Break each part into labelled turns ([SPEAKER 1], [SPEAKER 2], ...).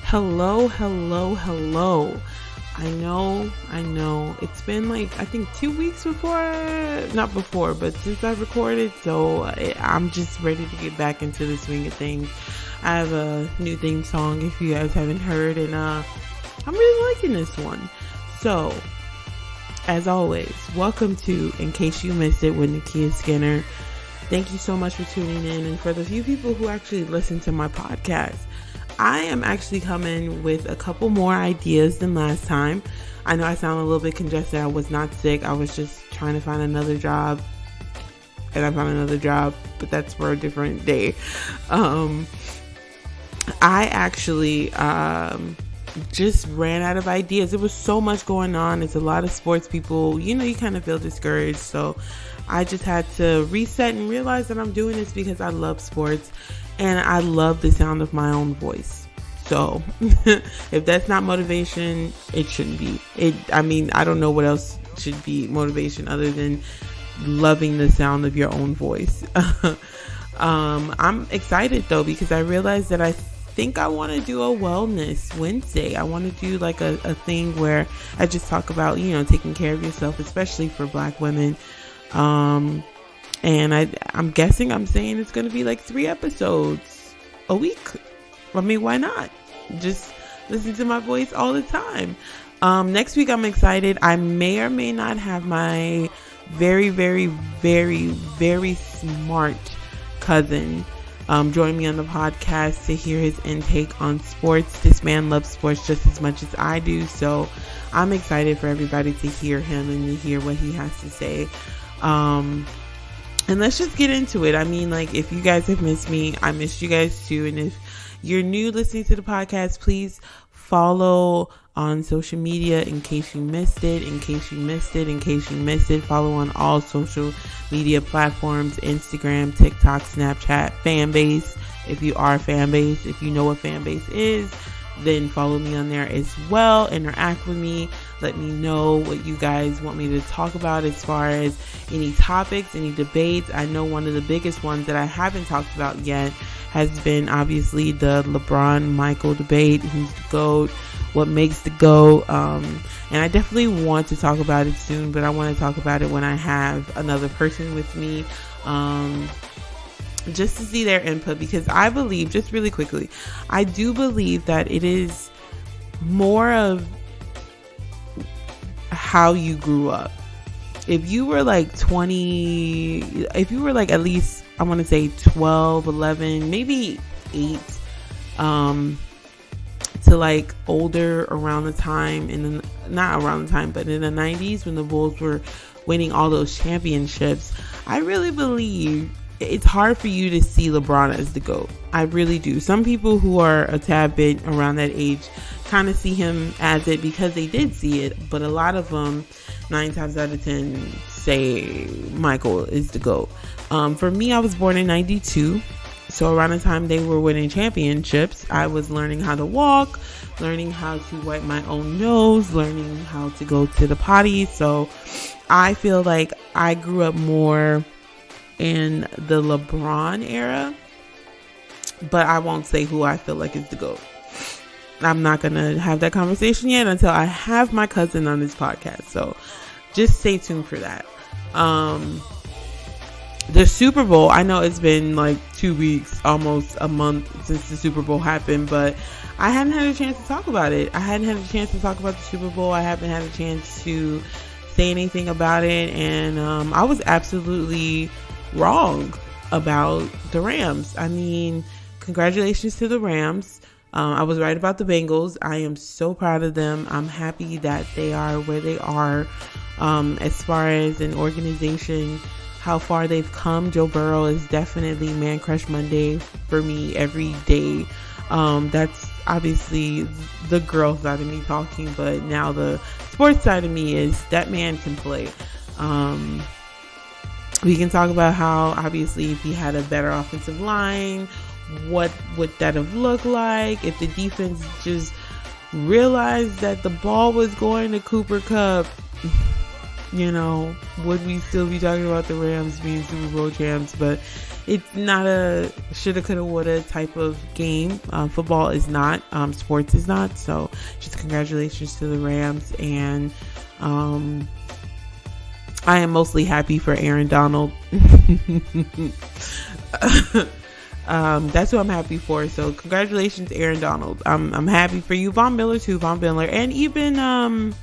[SPEAKER 1] Hello, hello, hello. I know. It's been I think 2 weeks not before, but since I recorded, so I'm just ready to get back into the swing of things. I have a new theme song if you guys haven't heard, and I'm really liking this one. So, as always, welcome to In Case You Missed It with Nakia Skinner. Thank you so much for tuning in, and for the few people who actually listen to my podcast. I am actually coming with a couple more ideas than last time. I know I sound a little bit congested. I was not sick. I was just trying to find another job. And I found another job, but that's for a different day. I actually just ran out of ideas. There was so much going on. It's a lot of sports people. You kind of feel discouraged. So I just had to reset and realize that I'm doing this because I love sports. And I love the sound of my own voice. So if that's not motivation, it shouldn't be. I don't know what else should be motivation other than loving the sound of your own voice. I'm excited though, because I realized that I think I want to do a wellness Wednesday. I want to do a thing where I just talk about, taking care of yourself, especially for Black women. And I'm guessing I'm saying it's going to be 3 episodes a week. I mean, why not? Just listen to my voice all the time. Next week, I'm excited. I may or may not have my very, very, very, very smart cousin join me on the podcast to hear his intake on sports. This man loves sports just as much as I do. So I'm excited for everybody to hear him and to hear what he has to say. And let's just get into it. I mean, if you guys have missed me, I missed you guys too. And if you're new listening to the podcast, please follow on social media in case you missed it, follow on all social media platforms, Instagram, TikTok, Snapchat, Fanbase. If you are Fanbase, if you know what Fanbase is, then follow me on there as well. Interact with me. Let me know what you guys want me to talk about as far as any topics, any debates. I know one of the biggest ones that I haven't talked about yet has been obviously the LeBron-Michael debate. Who's the GOAT? What makes the GOAT? And I definitely want to talk about it soon, but I want to talk about it when I have another person with me. Just to see their input, because I believe, just really quickly, I do believe that it is more of how you grew up. If you were 20, if you were at least, I want to say 12, 11, maybe 8, to older around the time, not around the time, but in the 90s when the Bulls were winning all those championships, I really believe it's hard for you to see LeBron as the GOAT. I really do. Some people who are a tad bit around that age kind of see him as it because they did see it, but a lot of them, 9 times out of 10, say Michael is the GOAT. For me, I was born in 92, so around the time they were winning championships, I was learning how to walk, learning how to wipe my own nose, learning how to go to the potty. So I feel like I grew up more in the LeBron era, but I won't say who I feel like is the GOAT. I'm not going to have that conversation yet until I have my cousin on this podcast. So just stay tuned for that. The Super Bowl, I know it's been 2 weeks, almost a month since the Super Bowl happened, but I hadn't had a chance to talk about it. I hadn't had a chance to talk about the Super Bowl. I haven't had a chance to say anything about it. And I was absolutely wrong about the Rams. I mean, congratulations to the Rams. I was right about the Bengals. I am so proud of them. I'm happy that they are where they are. As far as an organization, how far they've come. Joe Burrow is definitely Man Crush Monday for me every day. That's obviously the girl side of me talking, but now the sports side of me is that man can play. We can talk about how obviously if he had a better offensive line, what would that have looked like if the defense just realized that the ball was going to Cooper Kupp. would we still be talking about the Rams being Super Bowl champs? But it's not a shoulda, coulda, woulda type of game. Football is not. Sports is not. So just congratulations to the Rams. And I am mostly happy for Aaron Donald. That's who I'm happy for. So congratulations, Aaron Donald. I'm happy for you. Von Miller too. Von Miller. And even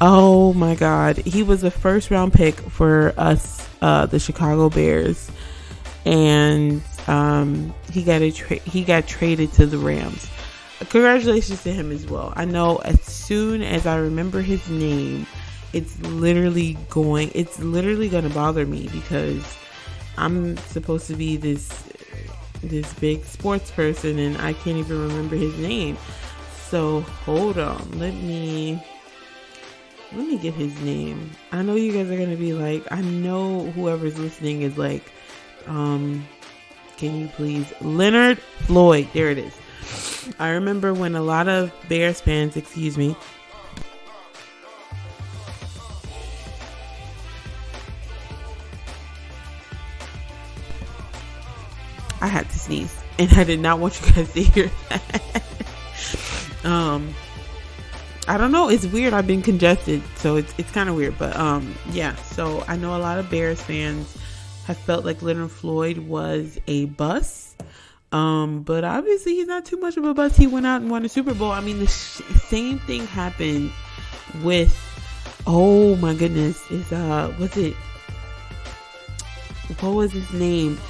[SPEAKER 1] oh my God, he was a first round pick for us, the Chicago Bears, and he got traded to the Rams. Congratulations to him as well. I know as soon as I remember his name, it's literally going to bother me, because I'm supposed to be this big sports person and I can't even remember his name. So hold on, let me get his name. I know you guys are gonna be like, I know whoever's listening is like, can you please? Leonard Floyd. There it is. I remember when a lot of Bears fans, I had to sneeze and I did not want you guys to hear that. I don't know. It's weird. I've been congested, so it's kind of weird. But yeah. So I know a lot of Bears fans have felt like Leonard Floyd was a bust. But obviously he's not too much of a bust. He went out and won a Super Bowl. I mean, the same thing happened with, oh my goodness, what was his name?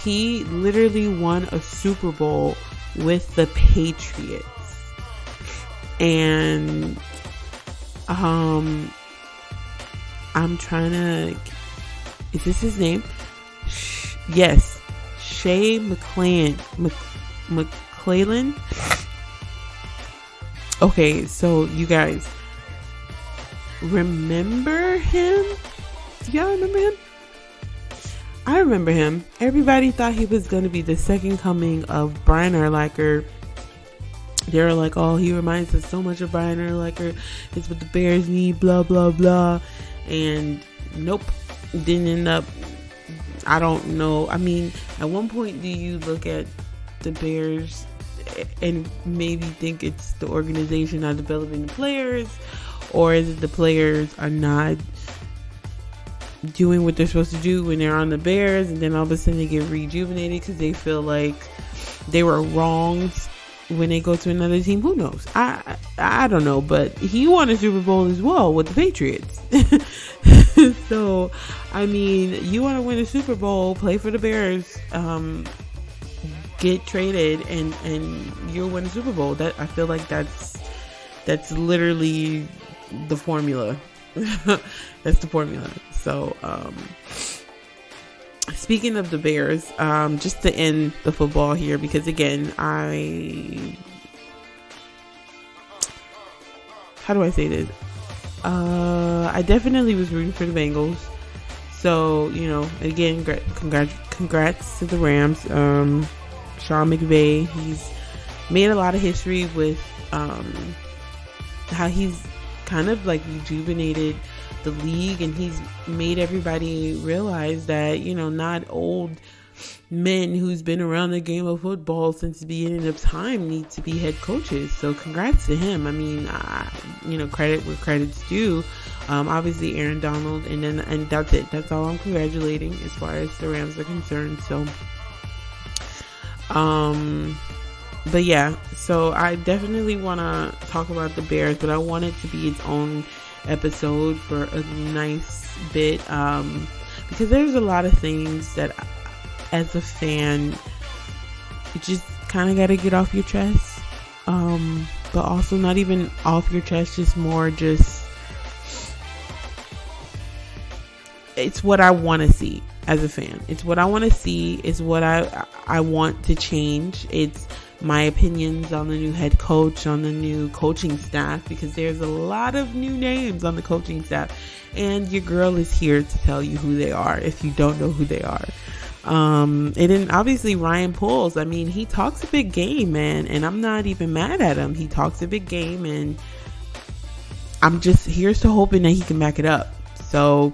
[SPEAKER 1] He literally won a Super Bowl with the Patriots. And I'm trying to, is this his name? Yes, Shea McClellan. Okay, so you guys remember him? Do y'all remember him? I remember him. Everybody thought he was going to be the second coming of Brian Urlacher. They were like, oh, he reminds us so much of Brian Urlacher. It's what the Bears need, blah, blah, blah. And nope, didn't end up. I don't know. I mean, at one point, do you look at the Bears and maybe think it's the organization not developing the players? Or is it the players are not doing what they're supposed to do when they're on the Bears, and then all of a sudden they get rejuvenated because they feel like they were wronged when they go to another team? Who knows? I don't know, but he won a Super Bowl as well with the Patriots. So, I mean, you want to win a Super Bowl, play for the Bears, get traded, and you'll win a Super Bowl. That, I feel like that's literally the formula. That's the formula. So, speaking of the Bears, just to end the football here, because again, how do I say this? I definitely was rooting for the Bengals. So, again, congrats to the Rams. Sean McVay, he's made a lot of history with how he's kind of like rejuvenated the league, and he's made everybody realize that, not old men who's been around the game of football since the beginning of time need to be head coaches. So congrats to him. I mean, credit where credit's due. Obviously Aaron Donald, and that's it. That's all I'm congratulating as far as the Rams are concerned. So, but yeah, so I definitely want to talk about the Bears, but I want it to be its own episode for a nice bit, because there's a lot of things that as a fan you just kind of got to get off your chest, but also not even off your chest, just more it's what I want to see as a fan. It's what I want to see. It's what I want to change. It's my opinions on the new head coach, on the new coaching staff, because there's a lot of new names on the coaching staff, and your girl is here to tell you who they are if you don't know who they are. And then obviously Ryan Poles, I mean, he talks a big game, man, and I'm not even mad at him. He talks a big game, and I'm just here's to hoping that he can back it up. So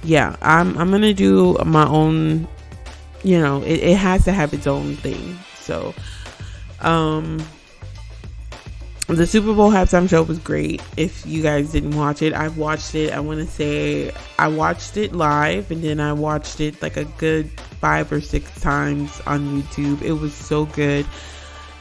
[SPEAKER 1] yeah, I'm gonna do my own. It has to have its own thing. So the Super Bowl halftime show was great. If you guys didn't watch it, I've watched it. I want to say I watched it live, and then I watched it like a good 5 or 6 times on YouTube. It was so good.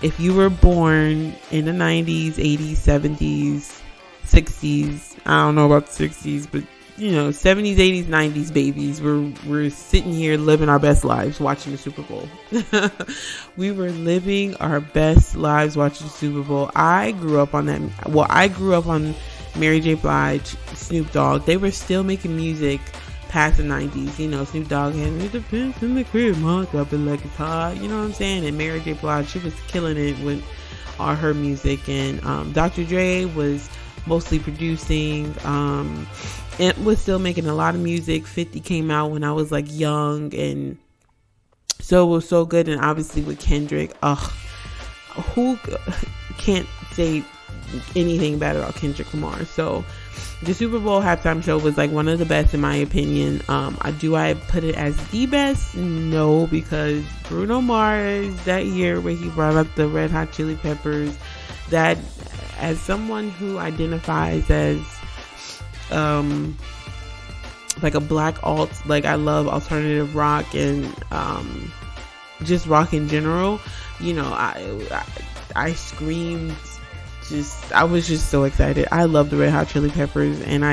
[SPEAKER 1] If you were born in the 90s, 80s, 70s, 60s, I don't know about the 60s, but 70s, 80s, 90s babies, we're sitting here living our best lives watching the Super Bowl. We were living our best lives watching the Super Bowl. I grew up on Mary J. Blige, Snoop Dogg. They were still making music past the 90s. Snoop Dogg had "It Depends in the Crib, Ma, drop it like it's hot." You know what I'm saying? And Mary J. Blige, she was killing it with all her music. And Dr. Dre was mostly producing. It was still making a lot of music. 50 came out when I was like young, and so it was so good. And obviously with Kendrick, who can't say anything bad about Kendrick Lamar? So the Super Bowl halftime show was like one of the best in my opinion. I put it as the best? No, because Bruno Mars that year when he brought up the Red Hot Chili Peppers, that as someone who identifies as like a black alt, like I love alternative rock and just rock in general, I screamed, I was just so excited. I love the Red Hot Chili Peppers, and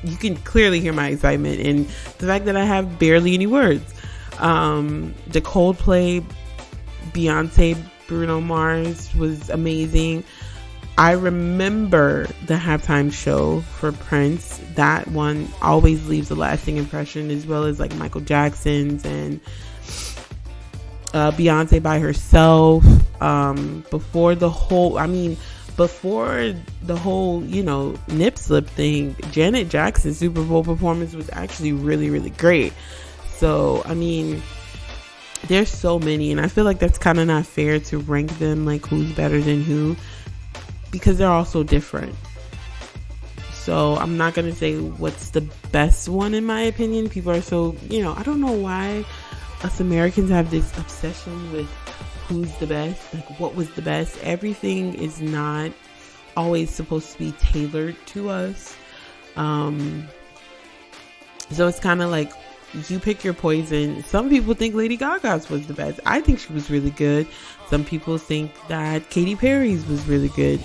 [SPEAKER 1] you can clearly hear my excitement and the fact that I have barely any words. The Coldplay, Beyonce, Bruno Mars was amazing. I remember the halftime show for Prince. That one always leaves a lasting impression, as well as like Michael Jackson's and Beyonce by herself. Before the whole nip slip thing, Janet Jackson's Super Bowl performance was actually really, really great. So, there's so many, and I feel like that's kind of not fair to rank them like who's better than who, because they're all so different. So I'm not going to say what's the best one in my opinion. People are so, I don't know why us Americans have this obsession with who's the best, like what was the best. Everything is not always supposed to be tailored to us. So it's kind of like you pick your poison. Some people think Lady Gaga's was the best. I think she was really good. Some people think that Katy Perry's was really good.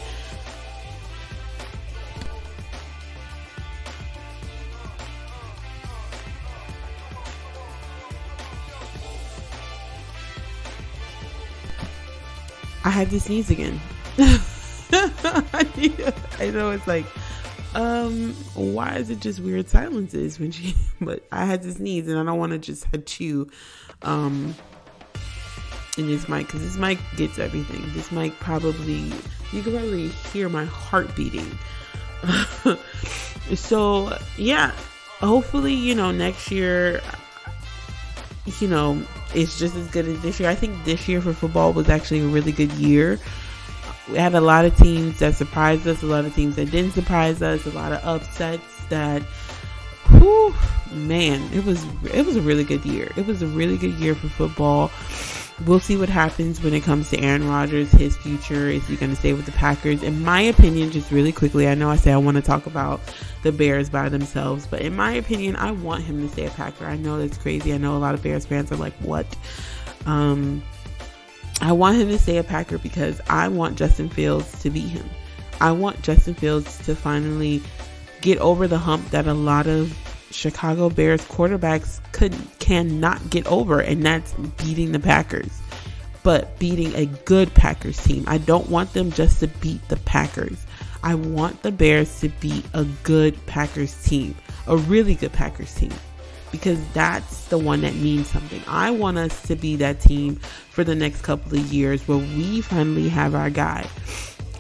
[SPEAKER 1] I had to sneeze again. I know it's like, why is it just weird silences but I had to sneeze, and I don't want to just chew in this mic, because this mic gets everything. This mic you can probably hear my heart beating. So yeah, hopefully, next year, it's just as good as this year. I think this year for football was actually a really good year. We had a lot of teams that surprised us, a lot of teams that didn't surprise us, a lot of upsets that, it was a really good year. It was a really good year for football. We'll see what happens when it comes to Aaron Rodgers, his future. Is he going to stay with the Packers? In my opinion, just really quickly, I know I say I want to talk about the Bears by themselves, but in my opinion, I want him to stay a Packer. I know that's crazy. I know a lot of Bears fans are like, what? I want him to stay a Packer because I want Justin Fields to beat him. I want Justin Fields to finally get over the hump that a lot of Chicago Bears quarterbacks cannot get over, and that's beating the Packers, but beating a good Packers team. I don't want them just to beat the Packers. I want the Bears to beat a good Packers team, a really good Packers team, because that's the one that means something. I want us to be that team for the next couple of years where we finally have our guy.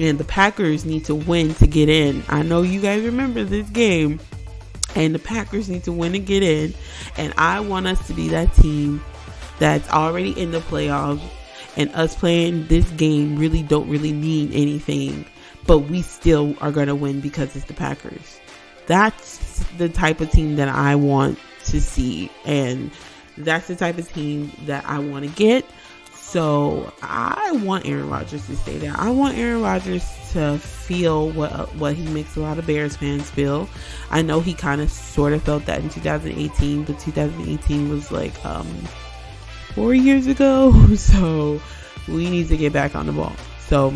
[SPEAKER 1] And the Packers need to win to get in. I know you guys remember this game. And the Packers need to win to get in. And I want us to be that team that's already in the playoffs. And us playing this game don't really mean anything, but we still are going to win because it's the Packers. That's the type of team that I want to see, and that's the type of team that I want to get. So I want Aaron Rodgers to stay there. I want Aaron Rodgers to feel what he makes a lot of Bears fans feel. I know he kind of sort of felt that in 2018, but 2018 was like 4 years ago. So we need to get back on the ball. So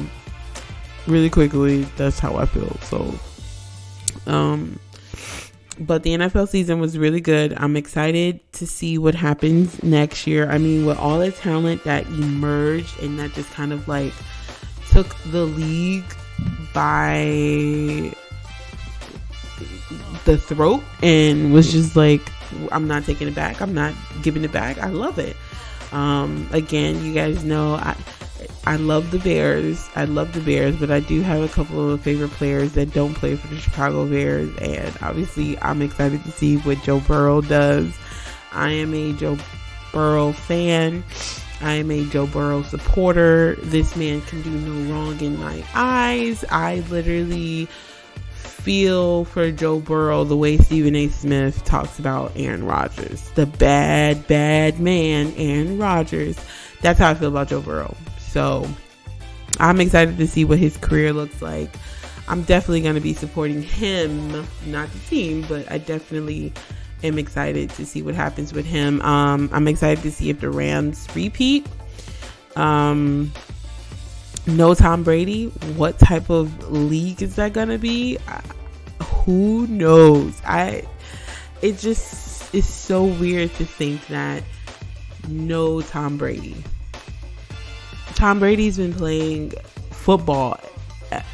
[SPEAKER 1] really quickly, that's how I feel. So but the NFL season was really good. I'm excited to see what happens next year. I mean, with all the talent that emerged and that just kind of like took the league by the throat and was just like, I'm not taking it back. I'm not giving it back. I love it. Again, you guys know I love the Bears. I love the Bears, but I do have a couple of favorite players that don't play for the Chicago Bears, and obviously I'm excited to see what Joe Burrow does. I am a Joe Burrow fan. I am a Joe Burrow supporter. This man can do no wrong in my eyes. I literally feel for Joe Burrow the way Stephen A. Smith talks about Aaron Rodgers. The bad man, Aaron Rodgers. That's how I feel about Joe Burrow. So I'm excited to see what his career looks like. I'm definitely going to be supporting him, not the team, but I definitely am excited to see what happens with him. I'm excited to see if the Rams repeat. No Tom Brady. What type of league is that going to be? Who knows? It just is so weird to think that no Tom Brady. Tom Brady's been playing football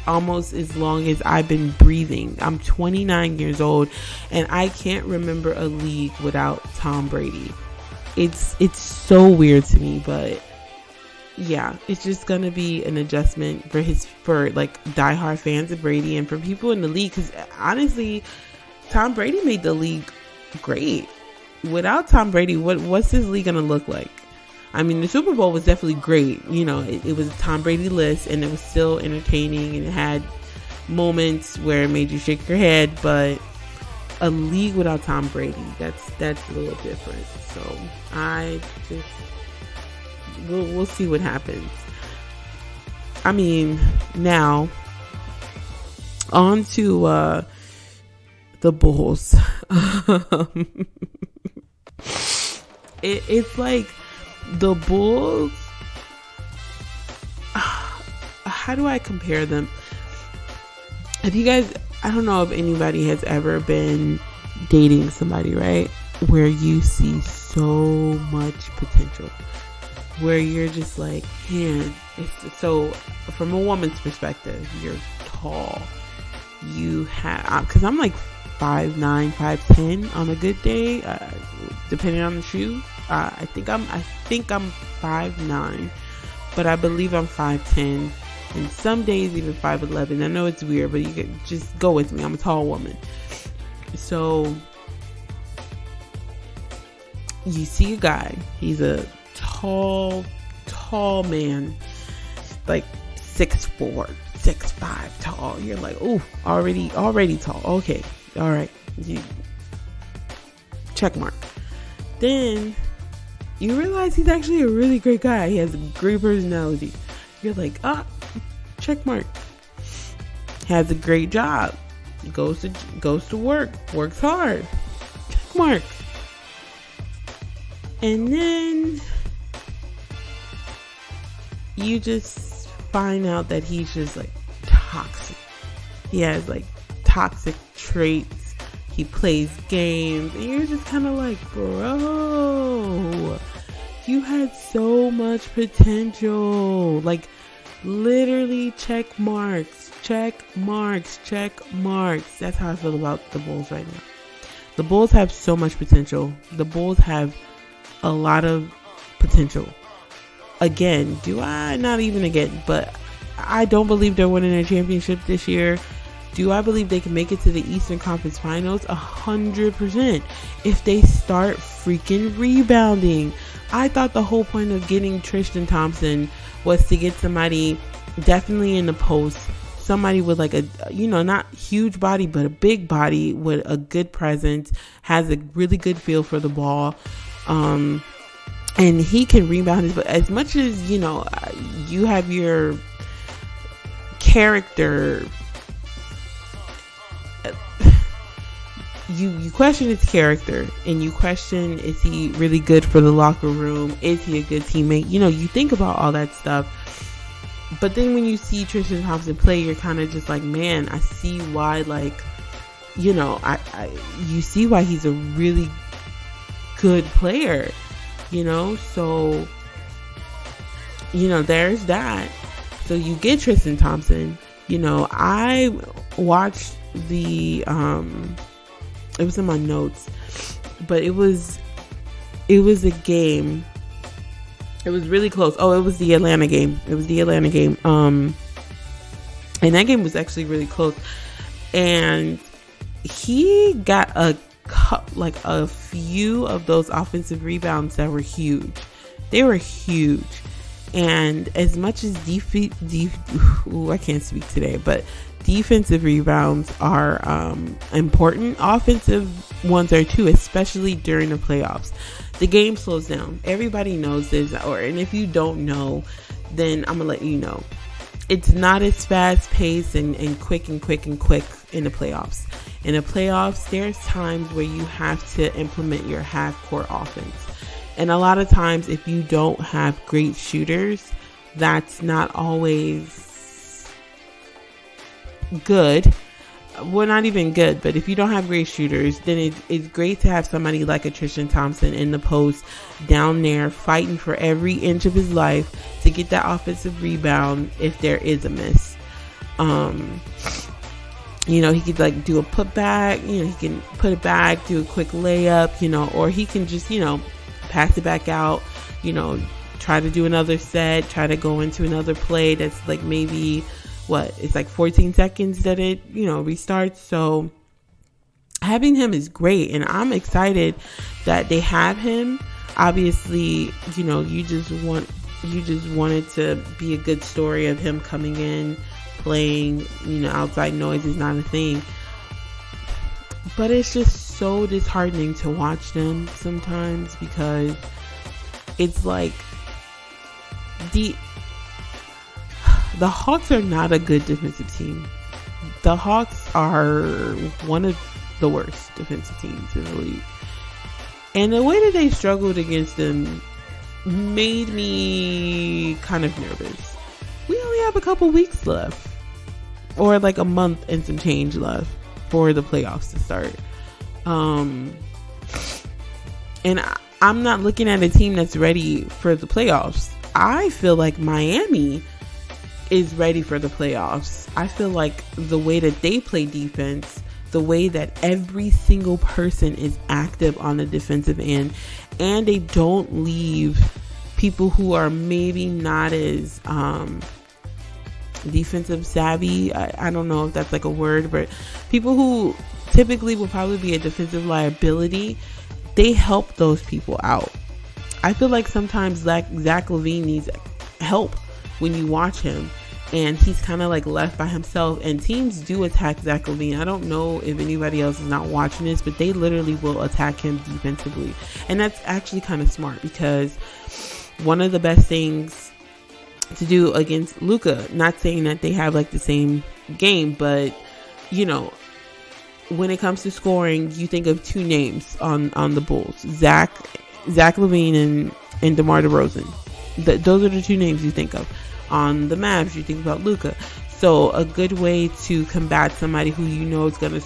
[SPEAKER 1] almost as long as I've been breathing. I'm 29 years old and I can't remember a league without Tom Brady. It's so weird to me, but yeah, it's just gonna be an adjustment for like diehard fans of Brady and for people in the league, because honestly, Tom Brady made the league great. Without Tom Brady, what's this league gonna look like? I mean, the Super Bowl was definitely great. You know, it was a Tom Brady list and it was still entertaining and it had moments where it made you shake your head, but a league without Tom Brady, that's a little different. So we'll see what happens. I mean, now on to the Bulls. It's like the Bulls, how do I compare them? If you guys, I don't know if anybody has ever been dating somebody, right? Where you see so much potential. Where you're just like, man, so from a woman's perspective, you're tall. You have, because I'm like 5'9", 5'10" on a good day, depending on the shoe. I think I'm 5'9", but I believe I'm 5'10", and some days even 5'11". I know it's weird, but you can just go with me. I'm a tall woman. So you see a guy. He's a tall man, like 6'4", 6'5" tall. You're like, oh, already tall. Okay, all right, check mark. Then you realize he's actually a really great guy. He has a great personality. You're like, check mark. Has a great job. Goes to work. Works hard. Check mark. And then you just find out that he's just like toxic. He has like toxic traits. He plays games, and you're just kind of like, bro, you had so much potential. Like, literally, check marks. That's how I feel about the Bulls right now. The Bulls have so much potential. The Bulls have a lot of potential. Again, but I don't believe they're winning a championship this year. Do I believe they can make it to the Eastern Conference Finals? 100%. If they start freaking rebounding. I thought the whole point of getting Tristan Thompson was to get somebody definitely in the post, somebody with like a, not huge body, but a big body with a good presence, has a really good feel for the ball. And he can rebound his, but as much as, you have your character, you question his character, and you question, is he really good for the locker room? Is he a good teammate? You think about all that stuff. But then when you see Tristan Thompson play, you're kind of just like, man, I see why, like, you see why he's a really good player, so, there's that. So you get Tristan Thompson. I watched the, it was in my notes, but it was a game. It was really close. Oh, it was the Atlanta game. And that game was actually really close. And he got a few of those offensive rebounds that were huge. They were huge. And as much as I can't speak today, but defensive rebounds are important, offensive ones are too, especially during the playoffs. The game slows down. Everybody knows this, and if you don't know, then I'm gonna let you know. It's not as fast paced and quick in the playoffs. In the playoffs, there's times where you have to implement your half-court offense. And a lot of times, if you don't have great shooters, that's not always good. Well, not even good, but if you don't have great shooters, then it's great to have somebody like a Tristan Thompson in the post, down there, fighting for every inch of his life to get that offensive rebound if there is a miss. He could like do a putback, he can put it back, do a quick layup, or he can just, pass it back out, try to do another set, try to go into another play that's like maybe it's like 14 seconds that it, restarts. So having him is great, and I'm excited that they have him. Obviously, you just want it to be a good story of him coming in, playing, outside noise is not a thing. But it's just so disheartening to watch them sometimes, because it's like the Hawks are not a good defensive team. The Hawks are one of the worst defensive teams in the league. And the way that they struggled against them made me kind of nervous. We only have a couple weeks left, or like a month and some change left for the playoffs to start. And I'm not looking at a team that's ready for the playoffs. I feel like Miami is ready for the playoffs. I feel like the way that they play defense, the way that every single person is active on the defensive end, and they don't leave people who are maybe not as defensive savvy. I don't know if that's like a word, but people who typically will probably be a defensive liability, they help those people out. I feel like sometimes Zach LaVine needs help when you watch him, and he's kind of like left by himself, and teams do attack Zach LaVine. I don't know if anybody else is not watching this, but they literally will attack him defensively. And that's actually kind of smart, because one of the best things to do against Luka, not saying that they have like the same game, but when it comes to scoring, you think of two names on the Bulls: Zach LaVine and DeMar DeRozan. Those are the two names you think of. On the Mavs, you think about Luka. So a good way to combat somebody who is going to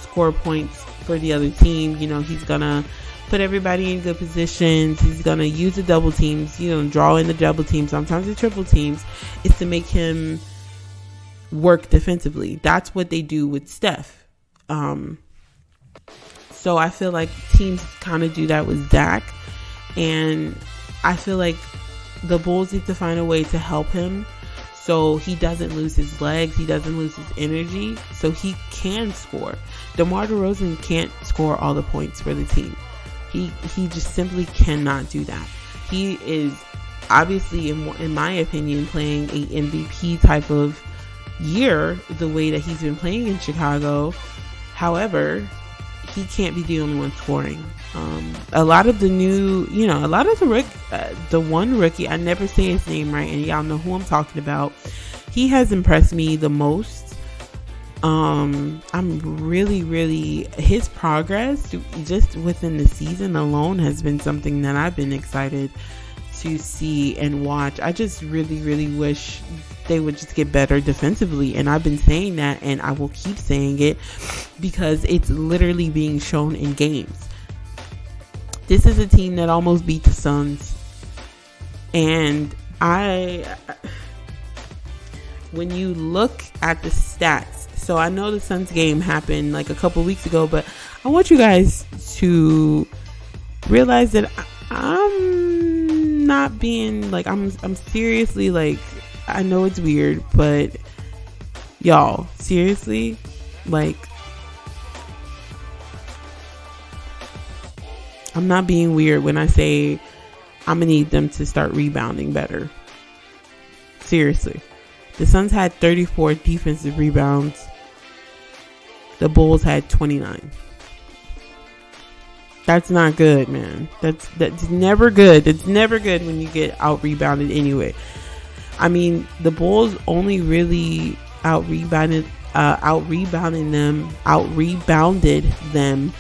[SPEAKER 1] score points for the other team, he's going to put everybody in good positions, he's going to use the double teams, draw in the double teams, sometimes the triple teams, is to make him work defensively. That's what they do with Steph. So I feel like teams kind of do that with Zach, and I feel like the Bulls need to find a way to help him so he doesn't lose his legs, he doesn't lose his energy, so he can score. DeMar DeRozan can't score all the points for the team. He just simply cannot do that. He is obviously, in my opinion, playing a MVP type of year the way that he's been playing in Chicago. However, he can't be the only one scoring. A lot of the the one rookie, I never say his name right, and y'all know who I'm talking about. He has impressed me the most. I'm really his progress just within the season alone has been something that I've been excited to see and watch. I just really wish they would just get better defensively, and I've been saying that, and I will keep saying it because it's literally being shown in games. This is a team that almost beat the Suns, and when you look at the stats, so I know the Suns game happened like a couple weeks ago, but I want you guys to realize that I'm not being like, I'm seriously, like, I know it's weird, but y'all, seriously, like, I'm not being weird when I say I'm gonna need them to start rebounding better. Seriously. The Suns had 34 defensive rebounds. The Bulls had 29. That's not good, man. That's never good. It's never good when you get out rebounded anyway. I mean, the Bulls only really out rebounded them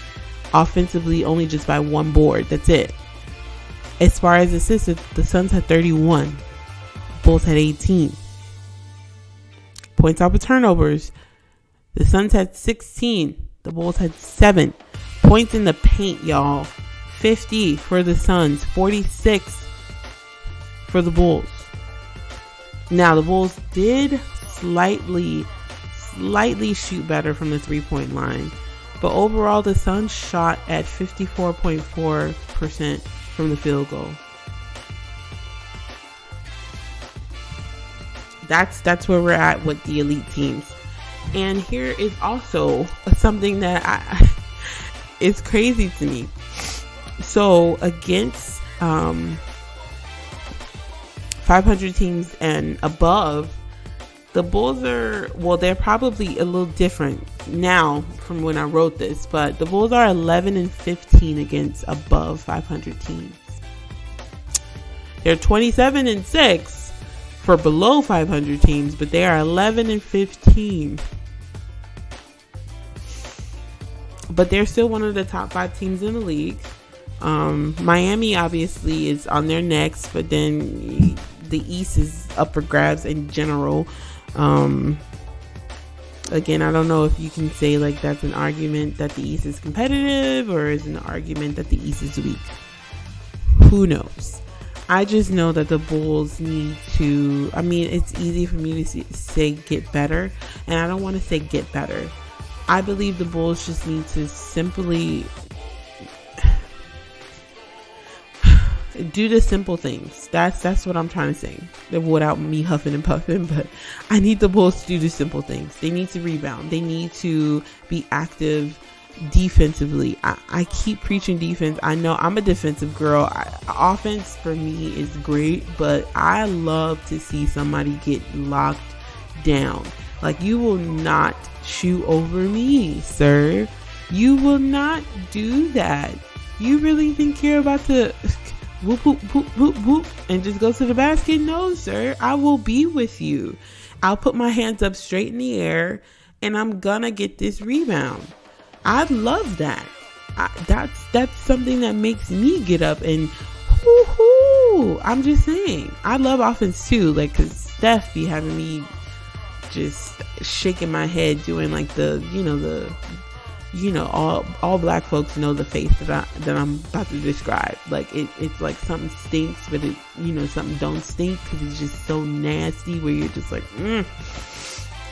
[SPEAKER 1] offensively only just by one board. That's it. As far as assists, the Suns had 31. Bulls had 18. Points off of turnovers, the Suns had 16. The Bulls had 7. Points in the paint, y'all. 50 for the Suns, 46 for the Bulls. Now, the Bulls did slightly shoot better from the 3-point line. But overall, the Suns shot at 54.4% from the field goal. That's where we're at with the elite teams. And here is also something that it's crazy to me. So against 500 teams and above, the Bulls they're probably a little different now from when I wrote this, but the Bulls are 11-15 against above 500 teams. They're 27-6 for below 500 teams, but they are 11-15. But they're still one of the top 5 teams in the league. Miami obviously is on their next, but then the East is up for grabs in general. Again, I don't know if you can say like that's an argument that the East is competitive or is an argument that the East is weak. Who knows? I just know that the Bulls need to, I mean, it's easy for me to say get better, and I don't want to say get better. I believe the Bulls just need to simply do the simple things. That's what I'm trying to say, without me huffing and puffing. But I need the Bulls to do the simple things. They need to rebound. They need to be active defensively. I keep preaching defense. I know I'm a defensive girl. Offense for me is great, but I love to see somebody get locked down. Like, you will not shoot over me, sir. You will not do that. You really think you're about to whoop, whoop, whoop, whoop, whoop, and just go to the basket? No, sir. I will be with you. I'll put my hands up straight in the air, and I'm gonna get this rebound. I love that. That's something that makes me get up and whoo-hoo. I'm just saying. I love offense too, like, because Steph be having me just shaking my head doing like all black folks know the face that I'm about to describe. Like, it's like something stinks, but it, something don't stink, because it's just so nasty where you're just like,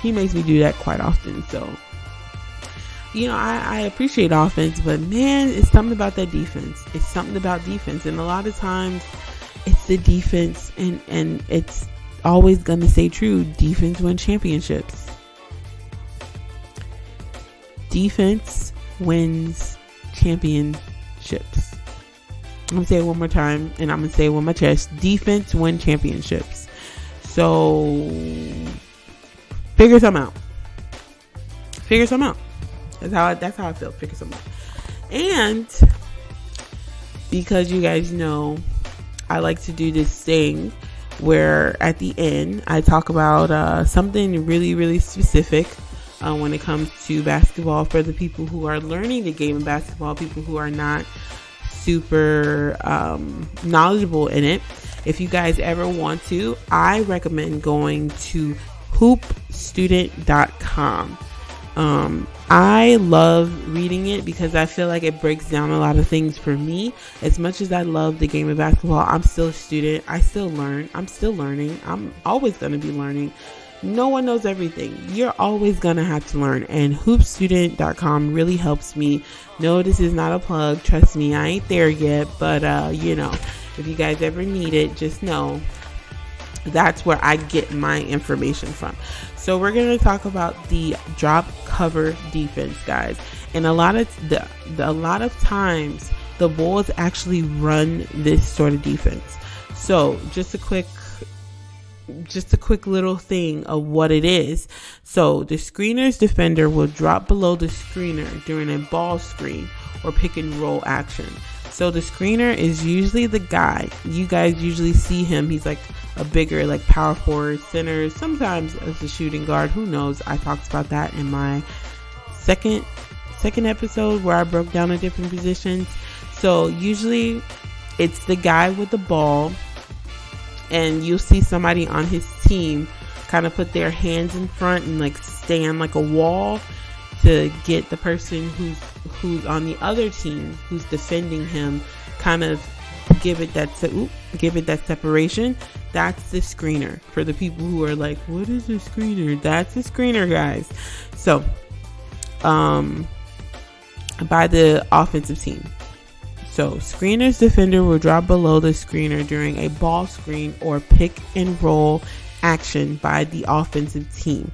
[SPEAKER 1] He makes me do that quite often. So, I appreciate offense, but man, it's something about that defense. It's something about defense. And a lot of times it's the defense, and it's always going to stay true. Defense wins championships. Defense wins championships. I'm going to say it one more time, and I'm going to say it with my chest. Defense wins championships. So Figure some out. That's how I feel. Figure some out. And because you guys know, I like to do this thing where at the end I talk about something really, really specific when it comes to basketball for the people who are learning the game of basketball, people who are not super knowledgeable in it. If you guys ever want to, I recommend going to hoopstudent.com. I love reading it because I feel like it breaks down a lot of things for me. As much as I love the game of basketball, I'm still a student. I still learn. I'm still learning. I'm always going to be learning. No one knows everything. You're always going to have to learn. And hoopstudent.com really helps me. No, this is not a plug. Trust me, I ain't there yet. But, if you guys ever need it, just know that's where I get my information from. So we're going to talk about the drop cover defense, guys. And a lot of times the Bulls actually run this sort of defense. So just a quick little thing of what it is. So the screener's defender will drop below the screener during a ball screen or pick and roll action. So the screener is usually the guy. You guys usually see him. He's like a bigger, like power forward, center, sometimes as a shooting guard. Who knows? I talked about that in my second episode where I broke down the different positions. So usually it's the guy with the ball, and you'll see somebody on his team kind of put their hands in front and like stand like a wall to get the person who's on the other team who's defending him, kind of give it that separation. That's the screener. For the people who are like, what is a screener? That's a screener, guys. So by the offensive team. So screener's defender will drop below the screener during a ball screen or pick and roll action by the offensive team.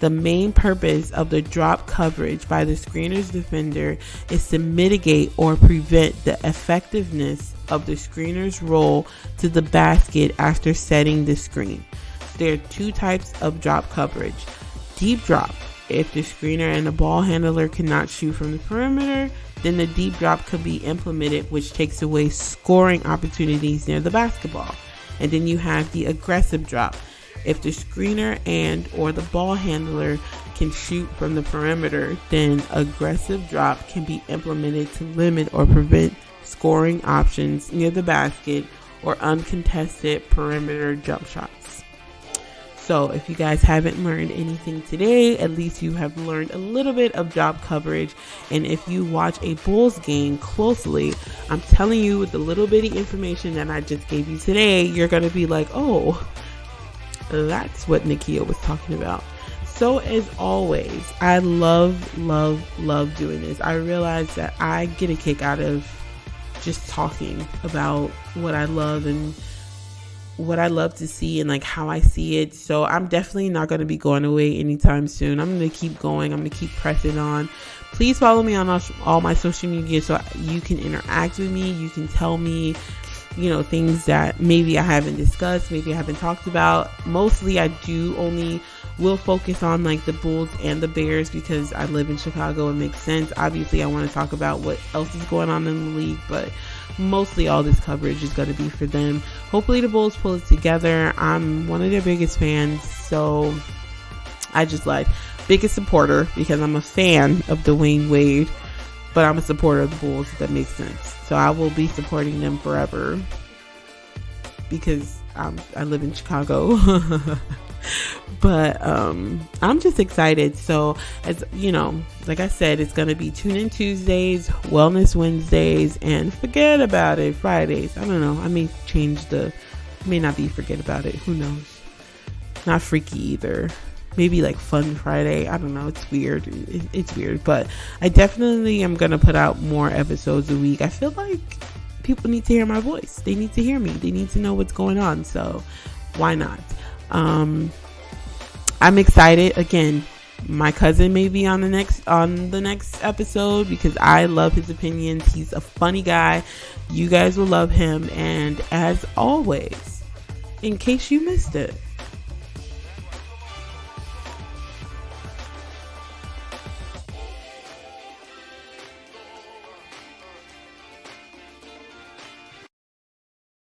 [SPEAKER 1] The main purpose of the drop coverage by the screener's defender is to mitigate or prevent the effectiveness of the screener's roll to the basket after setting the screen. There are two types of drop coverage. Deep drop. If the screener and the ball handler cannot shoot from the perimeter, then the deep drop could be implemented, which takes away scoring opportunities near the basketball. And then you have the aggressive drop. If the screener and or the ball handler can shoot from the perimeter, then aggressive drop can be implemented to limit or prevent scoring options near the basket or uncontested perimeter jump shots. So if you guys haven't learned anything today, at least you have learned a little bit of drop coverage. And if you watch a Bulls game closely, I'm telling you, with the little bitty information that I just gave you today, you're going to be like, oh, that's what Nakia was talking about. So as always, I love doing this. I realize that I get a kick out of just talking about what I love and what I love to see and like how I see it. So I'm definitely not going to be going away anytime soon. I'm going to keep going. I'm going to keep pressing on. Please follow me on all my social media so you can interact with me. You can tell me, things that maybe I haven't discussed, maybe I haven't talked about. Mostly I will focus on like the Bulls and the Bears because I live in Chicago. It makes sense. Obviously I want to talk about what else is going on in the league, but mostly all this coverage is going to be for them. Hopefully the Bulls pull it together. I'm one of their biggest fans, so I just lied. Biggest supporter because I'm a fan of Dwayne Wade, but I'm a supporter of the Bulls, if that makes sense. So I will be supporting them forever because I live in Chicago. But I'm just excited. So as you know, like I said, it's going to be Tune In Tuesdays, Wellness Wednesdays, and Forget About It Fridays. I don't know. I may may not be Forget About It. Who knows? Not Freaky either. Maybe like Fun Friday. I don't know. It's weird. It's weird. But I definitely am going to put out more episodes a week. I feel like people need to hear my voice. They need to hear me. They need to know what's going on. So why not? I'm excited. Again, my cousin may be on the next episode because I love his opinions. He's a funny guy. You guys will love him. And as always, in case you missed it,